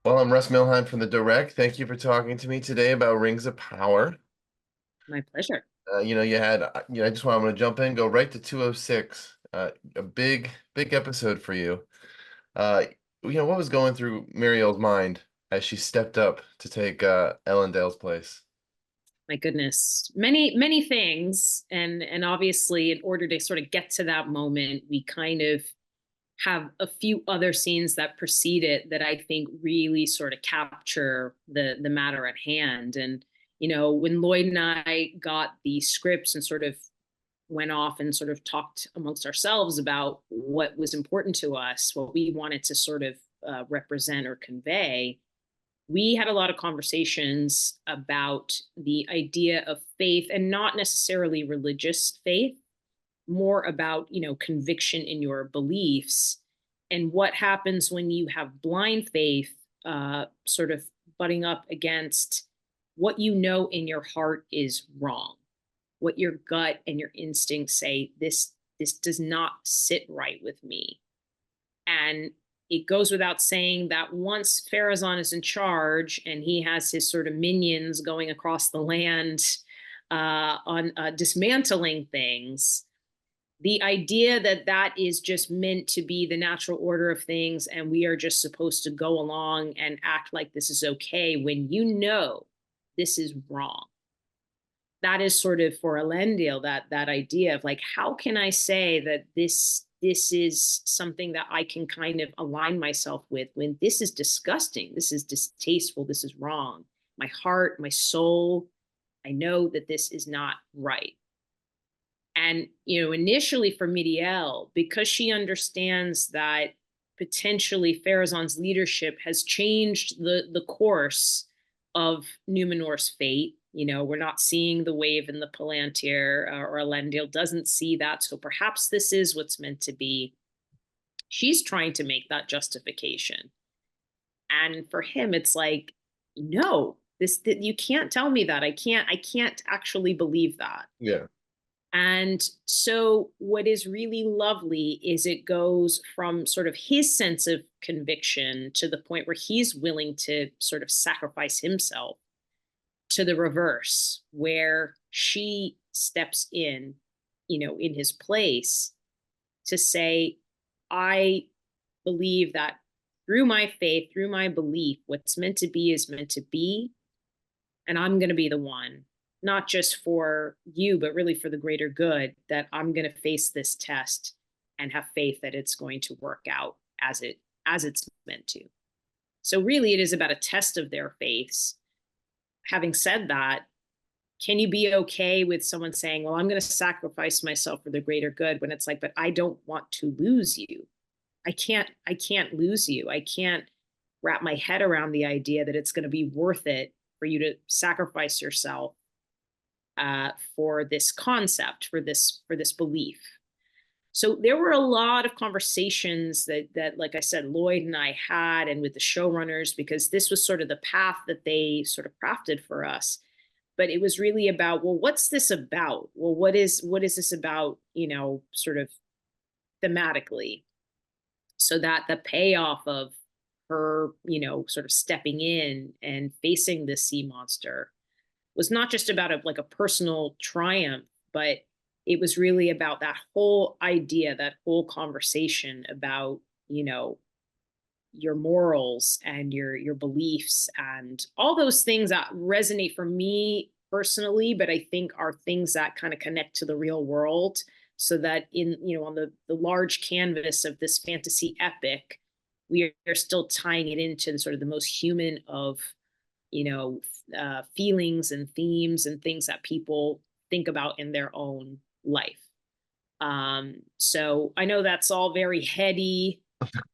Well, I'm Russ Milheim from the Direct. Thank you for talking to me today about Rings of Power. My pleasure. I just want to jump in, go right to 206. A big episode for you. Uh, what was going through Muriel's mind as she stepped up to take Elendil's place? My goodness. Many things. And obviously in order to sort of get to that moment, we kind of have a few other scenes that precede it that I think really sort of capture the matter at hand. And, when Lloyd and I got the scripts and sort of went off and sort of talked amongst ourselves about what was important to us, what we wanted to sort of represent or convey, we had a lot of conversations about the idea of faith, and not necessarily religious faith, more about, conviction in your beliefs, and what happens when you have blind faith sort of butting up against what you know in your heart is wrong, what your gut and your instincts say, this does not sit right with me. And it goes without saying that once Pharazon is in charge and he has his sort of minions going across the land on dismantling things, the idea that that is just meant to be the natural order of things and we are just supposed to go along and act like this is okay when this is wrong. That is sort of for Elendil, that idea of like, how can I say that this is something that I can kind of align myself with when this is disgusting, this is distasteful, this is wrong. My heart, my soul, I know that this is not right. And initially for Miriel, because she understands that potentially Pharazon's leadership has changed the course of Numenor's fate. We're not seeing the wave in the Palantir, or Elendil doesn't see that. So perhaps this is what's meant to be. She's trying to make that justification. And for him, it's like, no, you can't tell me that. I can't actually believe that. Yeah. And so, what is really lovely is it goes from sort of his sense of conviction to the point where he's willing to sort of sacrifice himself, to the reverse, where she steps in his place to say, I believe that through my faith, through my belief, what's meant to be is meant to be. And I'm going to be the one, not just for you, but really for the greater good, that I'm going to face this test and have faith that it's going to work out as it's meant to. So really it is about a test of their faiths. Having said that, can you be okay with someone saying, well, I'm going to sacrifice myself for the greater good, when it's like, but I don't want to lose you. I can't lose you. I can't wrap my head around the idea that it's going to be worth it for you to sacrifice yourself for this concept, for this belief. So there were a lot of conversations that, like I said, Lloyd and I had, and with the showrunners, because this was sort of the path that they sort of crafted for us. But it was really about, well, what's this about? Well, what is this about? Sort of thematically, so that the payoff of her, sort of stepping in and facing this sea monster was not just about a personal triumph, but it was really about that whole idea, that whole conversation about, your morals and your beliefs and all those things that resonate for me personally, but I think are things that kind of connect to the real world. So that in, on the large canvas of this fantasy epic, we are still tying it into the sort of the most human of, you know, feelings and themes and things that people think about in their own life. So I know that's all very heady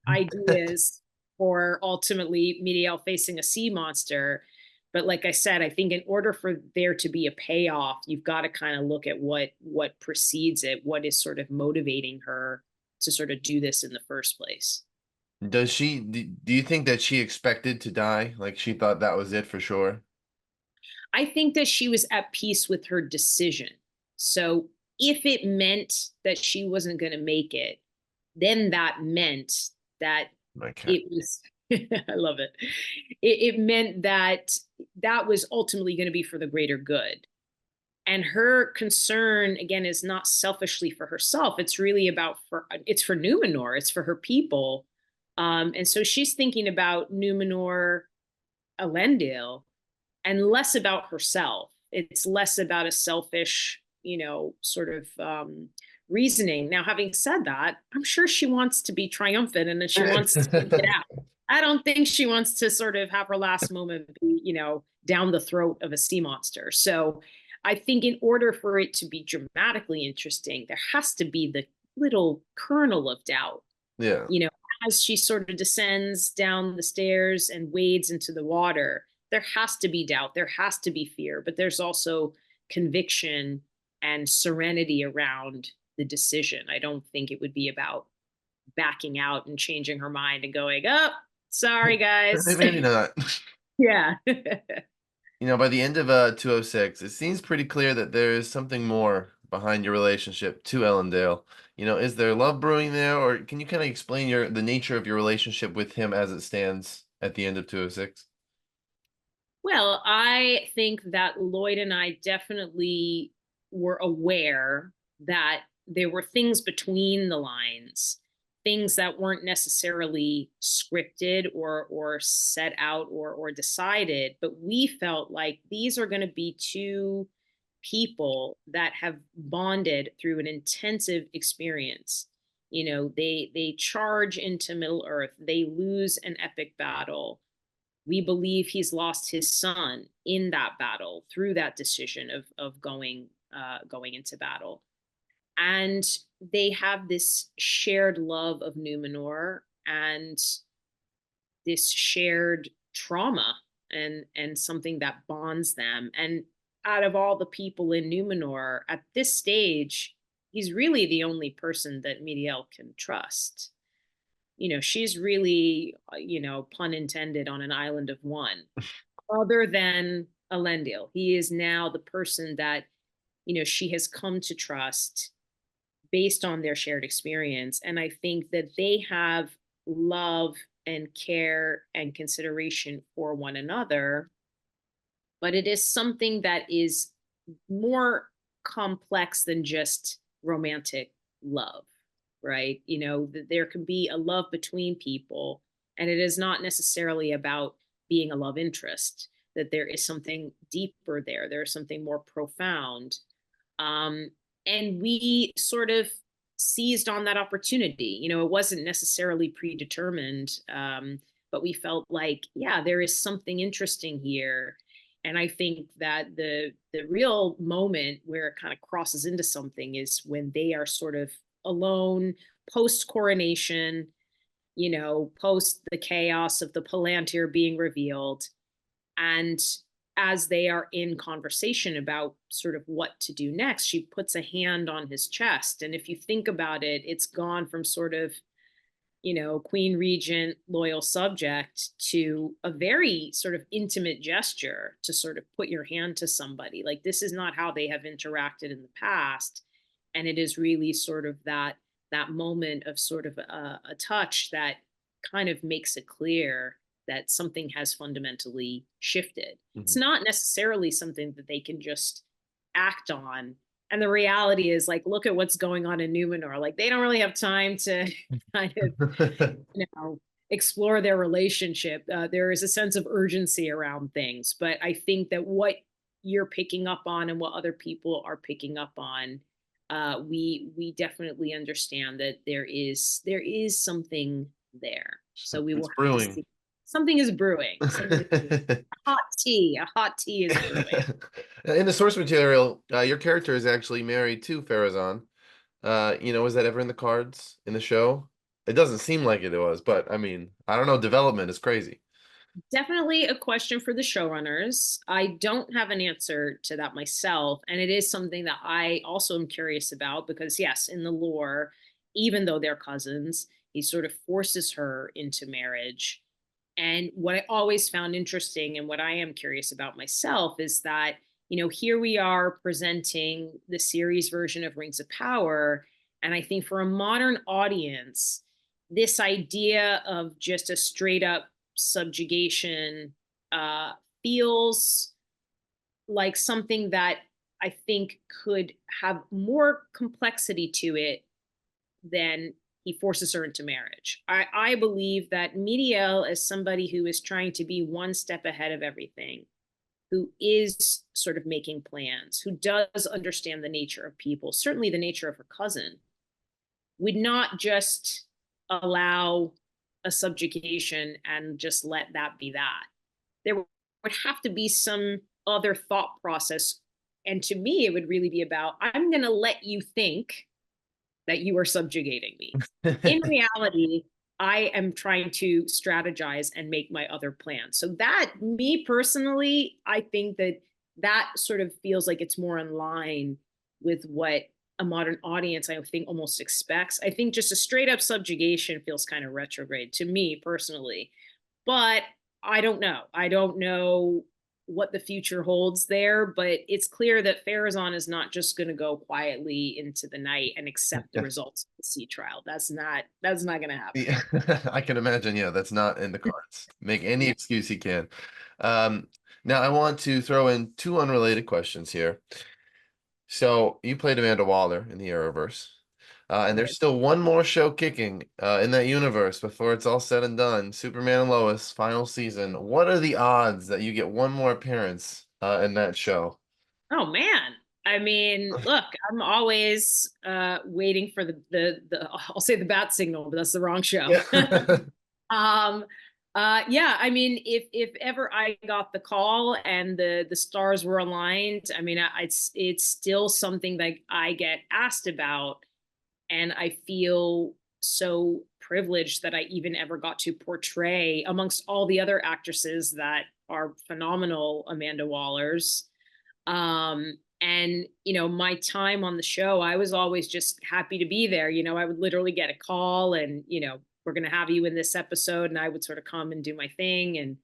ideas for ultimately Miriel facing a sea monster. But like I said, I think in order for there to be a payoff, you've got to kind of look at what precedes it, what is sort of motivating her to sort of do this in the first place. Do you think that she expected to die? Like she thought that was it for sure? I think that she was at peace with her decision. So if it meant that she wasn't going to make it, then that meant that Okay. it was I love it. It meant that that was ultimately going to be for the greater good. And her concern, again, is not selfishly for herself. It's really about it's for Numenor. It's for her people. And so she's thinking about Numenor, Elendil, and less about herself. It's less about a selfish, sort of reasoning. Now, having said that, I'm sure she wants to be triumphant and that she wants to get out. I don't think she wants to sort of have her last moment be, down the throat of a sea monster. So I think in order for it to be dramatically interesting, there has to be the little kernel of doubt, Yeah. you know, as she sort of descends down the stairs and wades into the water. There has to be doubt, there has to be fear, but there's also conviction and serenity around the decision. I don't think it would be about backing out and changing her mind and going, oh, sorry, guys. Maybe not. Yeah. By the end of 206, it seems pretty clear that there is something more behind your relationship to Elendil. Is there love brewing there, or can you kind of explain the nature of your relationship with him as it stands at the end of 206? Well, I think that Lloyd and I definitely were aware that there were things between the lines, things that weren't necessarily scripted or set out or decided, but we felt like these are going to be two people that have bonded through an intensive experience. They charge into Middle Earth, they lose an epic battle. We believe he's lost his son in that battle through that decision of going into battle. And they have this shared love of Numenor and this shared trauma and something that bonds them. And out of all the people in Numenor at this stage, he's really the only person that Miriel can trust. She's really, pun intended, on an island of one, other than Elendil. He is now the person that, she has come to trust based on their shared experience. And I think that they have love and care and consideration for one another, but it is something that is more complex than just romantic love, right? There can be a love between people, and it is not necessarily about being a love interest, that there is something deeper there. There's something more profound. Um, and we sort of seized on that opportunity. It wasn't necessarily predetermined, but we felt like, yeah, there is something interesting here. And I think that the real moment where it kind of crosses into something is when they are sort of alone post coronation, post the chaos of the Palantir being revealed. And as they are in conversation about sort of what to do next, she puts a hand on his chest. And if you think about it, it's gone from sort of, Queen Regent, loyal subject, to a very sort of intimate gesture to sort of put your hand to somebody. Like, this is not how they have interacted in the past. And it is really sort of that moment of sort of a touch that kind of makes it clear that something has fundamentally shifted. It's Mhm. not necessarily something that they can just act on. And the reality is, like, look at what's going on in Numenor. Like, they don't really have time to kind of, explore their relationship. There is a sense of urgency around things. But I think that what you're picking up on and what other people are picking up on, we definitely understand that there is something there. So we It's will have to brewing. see. Something is brewing. Something is brewing. A hot tea is brewing. In the source material, your character is actually married to Pharazon. Was that ever in the cards in the show? It doesn't seem like it was, but I mean, I don't know. Development is crazy. Definitely a question for the showrunners. I don't have an answer to that myself. And it is something that I also am curious about because, yes, in the lore, even though they're cousins, he sort of forces her into marriage. And what I always found interesting and what I am curious about myself is that, here we are presenting the series version of Rings of Power. And I think for a modern audience, this idea of just a straight up subjugation feels like something that I think could have more complexity to it than he forces her into marriage. I believe that Miriel is somebody who is trying to be one step ahead of everything, who is sort of making plans, who does understand the nature of people, certainly the nature of her cousin, would not just allow a subjugation and just let that be that. There would have to be some other thought process. And to me, it would really be about, I'm going to let you think that you are subjugating me. In reality, I am trying to strategize and make my other plans. So that, me personally, I think that that sort of feels like it's more in line with what a modern audience, I think, almost expects. I think just a straight up subjugation feels kind of retrograde to me personally. But I don't know. I don't know what the future holds there, but it's clear that Pharazon is not just going to go quietly into the night and accept the results of the sea trial. That's not going to happen. Yeah, I can imagine. Yeah, that's not in the cards. Make any excuse he can. Um, Now I want to throw in two unrelated questions here. So you played Amanda Waller in the Arrowverse, and there's still one more show kicking in that universe before it's all said and done. Superman and Lois, final season. What are the odds that you get one more appearance in that show? Oh man. I mean, look, I'm always waiting for the I'll say the bat signal, but that's the wrong show. Yeah. Um, yeah, I mean, if ever I got the call and the stars were aligned, I mean, it's still something that I get asked about, and I feel so privileged that I even ever got to portray amongst all the other actresses that are phenomenal Amanda Wallers. And my time on the show, I was always just happy to be there. I would literally get a call and, we're going to have you in this episode. And I would sort of come and do my thing. And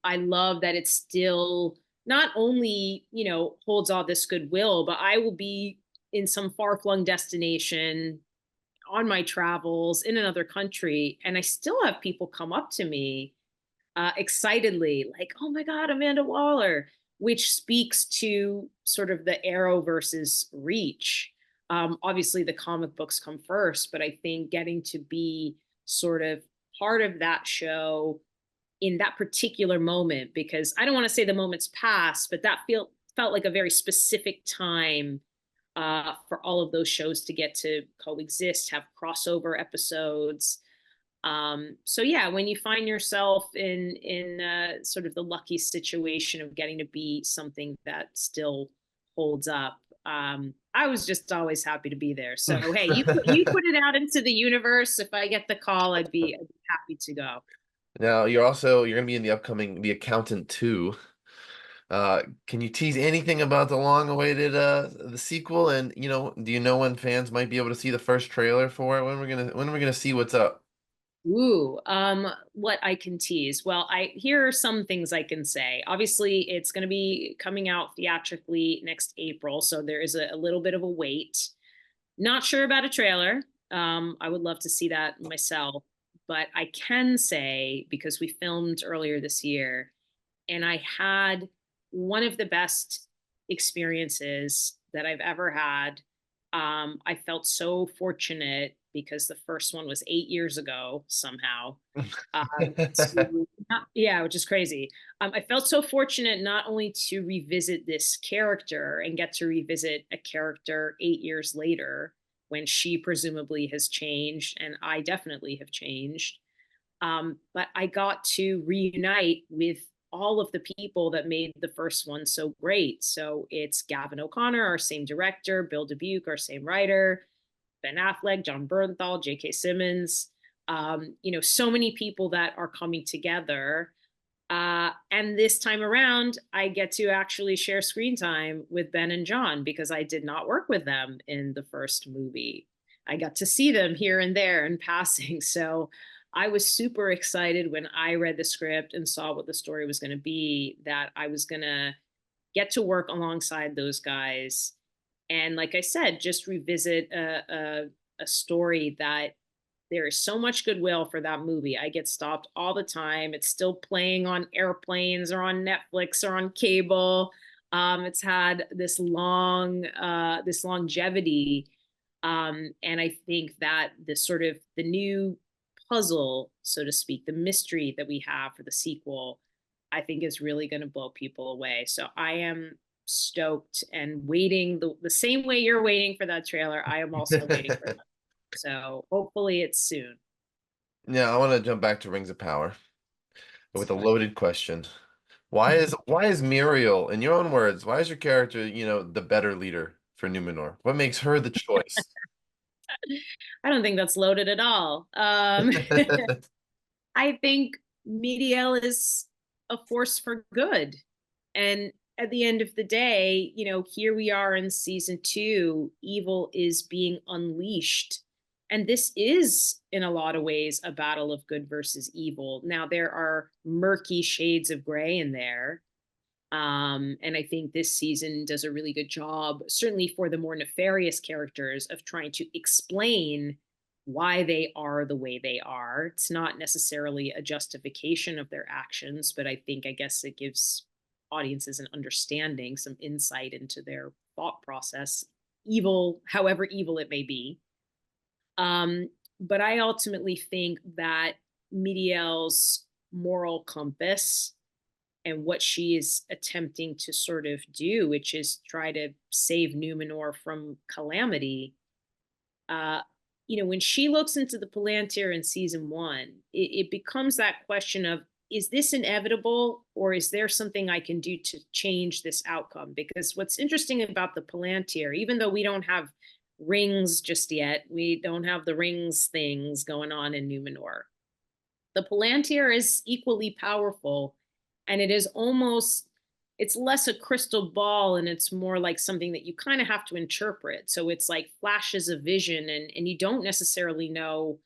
I love that it still not only, holds all this goodwill, but I will be in some far flung destination on my travels in another country. And I still have people come up to me excitedly, like, oh my God, Amanda Waller, which speaks to sort of the Arrowverse's reach. Obviously, the comic books come first, but I think getting to be sort of part of that show in that particular moment, because I don't want to say the moment's past, but that felt like a very specific time for all of those shows to get to coexist, have crossover episodes. So yeah, when you find yourself in sort of the lucky situation of getting to be something that still holds up, I was just always happy to be there. So hey, you put it out into the universe. If I get the call, I'd be happy to go. Now you're gonna be in the upcoming The Accountant 2. Can you tease anything about the long-awaited the sequel? And do you know when fans might be able to see the first trailer for it? When are we gonna see what's up? Ooh, what I can tease. Well, here are some things I can say. Obviously, it's going to be coming out theatrically next April, so there is a little bit of a wait. Not sure about a trailer. I would love to see that myself, but I can say, because we filmed earlier this year, and I had one of the best experiences that I've ever had. I felt so fortunate because the first one was 8 years ago somehow. Yeah, which is crazy. I felt so fortunate not only to revisit this character and get to revisit a character 8 years later when she presumably has changed and I definitely have changed. But I got to reunite with all of the people that made the first one so great. So it's Gavin O'Connor, our same director, Bill Dubuque, our same writer, Ben Affleck, John Bernthal, J.K. Simmons, so many people that are coming together. And this time around, I get to actually share screen time with Ben and John because I did not work with them in the first movie. I got to see them here and there in passing. So I was super excited when I read the script and saw what the story was going to be, that I was going to get to work alongside those guys. And like I said, just revisit a story that there is so much goodwill for that movie. I get stopped all the time. It's still playing on airplanes or on Netflix or on cable. It's had this longevity. And I think that the new puzzle, so to speak, the mystery that we have for the sequel, I think is really going to blow people away. So I am stoked and waiting the same way you're waiting for that trailer. I am also waiting for that. So hopefully it's soon. Yeah, I want to jump back to Rings of Power It's with a fun. loaded question. Why is Muriel, in your own words, why is your character, the better leader for Numenor? What makes her the choice? I don't think that's loaded at all. I think Miriel is a force for good. And at the end of the day, here we are in season two, evil is being unleashed. And this is, in a lot of ways, a battle of good versus evil. Now, there are murky shades of gray in there. And I think this season does a really good job, certainly for the more nefarious characters, of trying to explain why they are the way they are. It's not necessarily a justification of their actions, but I guess it gives audiences an understanding, some insight into their thought process, evil, however evil it may be. But I ultimately think that Miriel's moral compass and what she is attempting to sort of do, which is try to save Numenor from calamity. Uh, when she looks into the Palantir in season one, it becomes that question of, is this inevitable, or is there something I can do to change this outcome? Because what's interesting about the Palantir, even though we don't have rings just yet, we don't have the rings things going on in Numenor, the Palantir is equally powerful, and it's less a crystal ball and it's more like something that you kind of have to interpret. So it's like flashes of vision, and you don't necessarily know,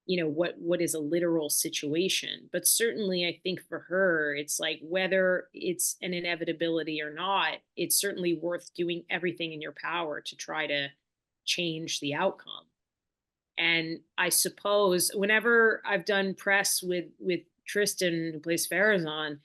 what is a literal situation. But certainly I think for her, it's like, whether it's an inevitability or not, it's certainly worth doing everything in your power to try to change the outcome. And I suppose whenever I've done press with Tristan, who plays Pharazon,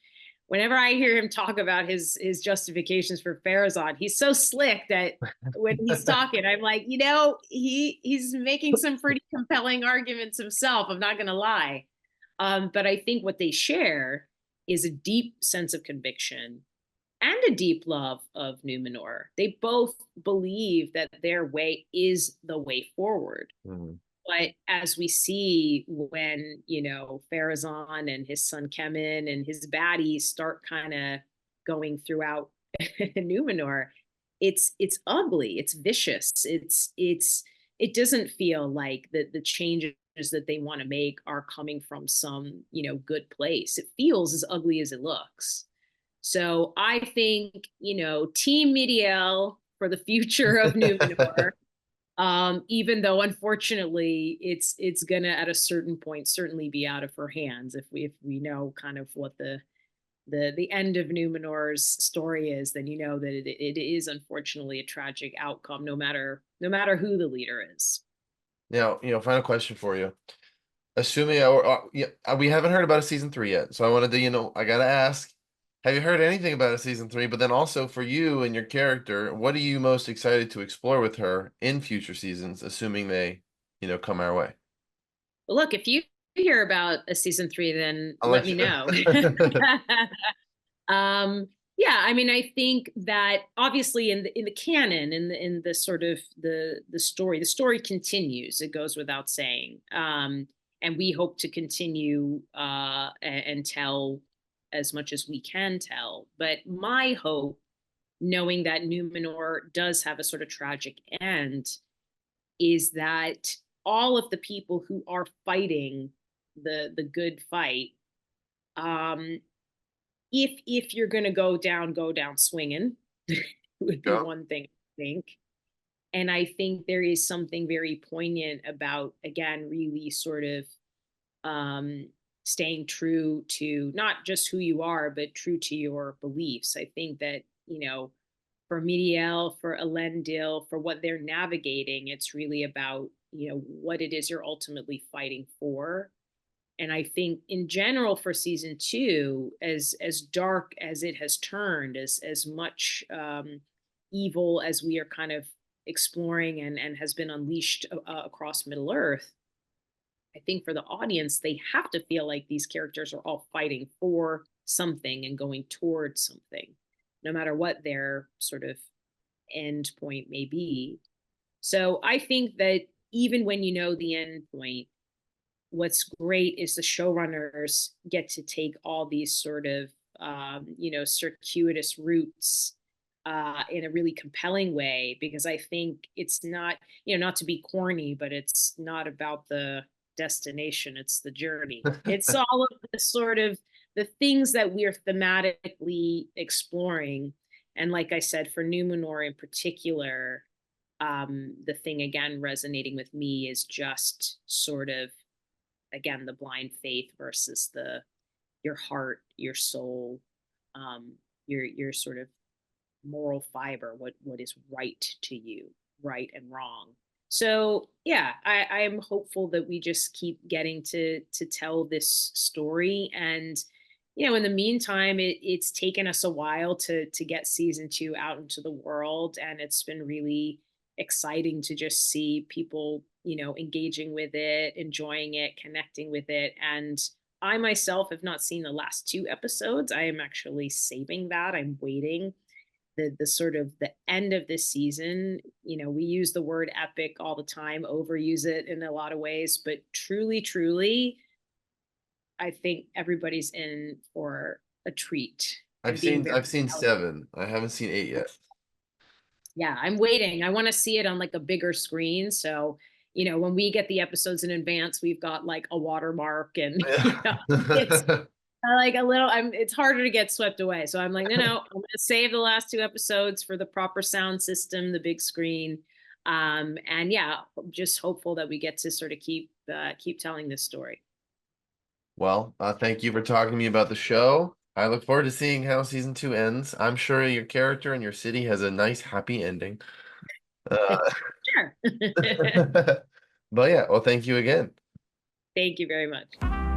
whenever I hear him talk about his justifications for Pharazon, he's so slick that when he's talking, I'm like, he's making some pretty compelling arguments himself. I'm not gonna lie. But I think what they share is a deep sense of conviction and a deep love of Numenor. They both believe that their way is the way forward. Mhm. But as we see, when, Pharazon and his son Kemen and his baddies start kind of going throughout Numenor, it's ugly, it's vicious, it doesn't feel like the changes that they want to make are coming from some, good place. It feels as ugly as it looks. So I think, Team Miriel for the future of Numenor. Even though unfortunately it's gonna at a certain point certainly be out of her hands, if we know kind of what the end of Numenor's story is, then that it is unfortunately a tragic outcome, no matter who the leader is. Now, final question for you. Assuming, yeah, we haven't heard about a season three yet, so I wanted to, I gotta ask, have you heard anything about a season three? But then also for you and your character, what are you most excited to explore with her in future seasons, assuming they, come our way? But look, if you hear about a season three, then I'll let let me you. know. Yeah, I mean, I think that obviously in the canon, in the sort of the story continues. It goes without saying. And we hope to continue and tell as much as we can tell. But my hope, knowing that Numenor does have a sort of tragic end, is that all of the people who are fighting the good fight, um, if you're going to go down swinging, would be Go. one thing, I think. And I think there is something very poignant about, again, really sort of um, staying true to not just who you are, but true to your beliefs. I think that, for Miriel, for Elendil, for what they're navigating, it's really about what it is you're ultimately fighting for. And I think in general for season two, as dark as it has turned, as much evil as we are kind of exploring and has been unleashed across Middle Earth, I think for the audience, they have to feel like these characters are all fighting for something and going towards something, no matter what their sort of end point may be. So I think that even when you know the end point, what's great is the showrunners get to take all these sort of circuitous routes in a really compelling way, because I think it's not, not to be corny, but it's not about the destination, it's the journey. It's all of the sort of the things that we're thematically exploring. And like I said, for Numenor in particular, the thing again resonating with me is just sort of, again, the blind faith versus the your heart, your soul, your sort of moral fiber, what is right to you, right and wrong. So yeah, I am hopeful that we just keep getting to tell this story. And in the meantime, it's taken us a while to get season two out into the world, and it's been really exciting to just see people engaging with it, enjoying it, connecting with it. And I myself have not seen the last two episodes. I am actually saving that. I'm waiting. The sort of the end of this season, we use the word epic all the time, overuse it in a lot of ways, but truly, I think everybody's in for a treat. I'm being very I've seen seven. I haven't seen eight yet. Yeah, I'm waiting. I want to see it on like a bigger screen. So, when we get the episodes in advance, we've got like a watermark, and it's like a little, it's harder to get swept away. So I'm like, no, I'm going to save the last two episodes for the proper sound system, the big screen. And yeah, just hopeful that we get to sort of keep telling this story. Well, thank you for talking to me about the show. I look forward to seeing how season two ends. I'm sure your character and your city has a nice, happy ending. Uh, Sure. but yeah, well, thank you again. Thank you very much.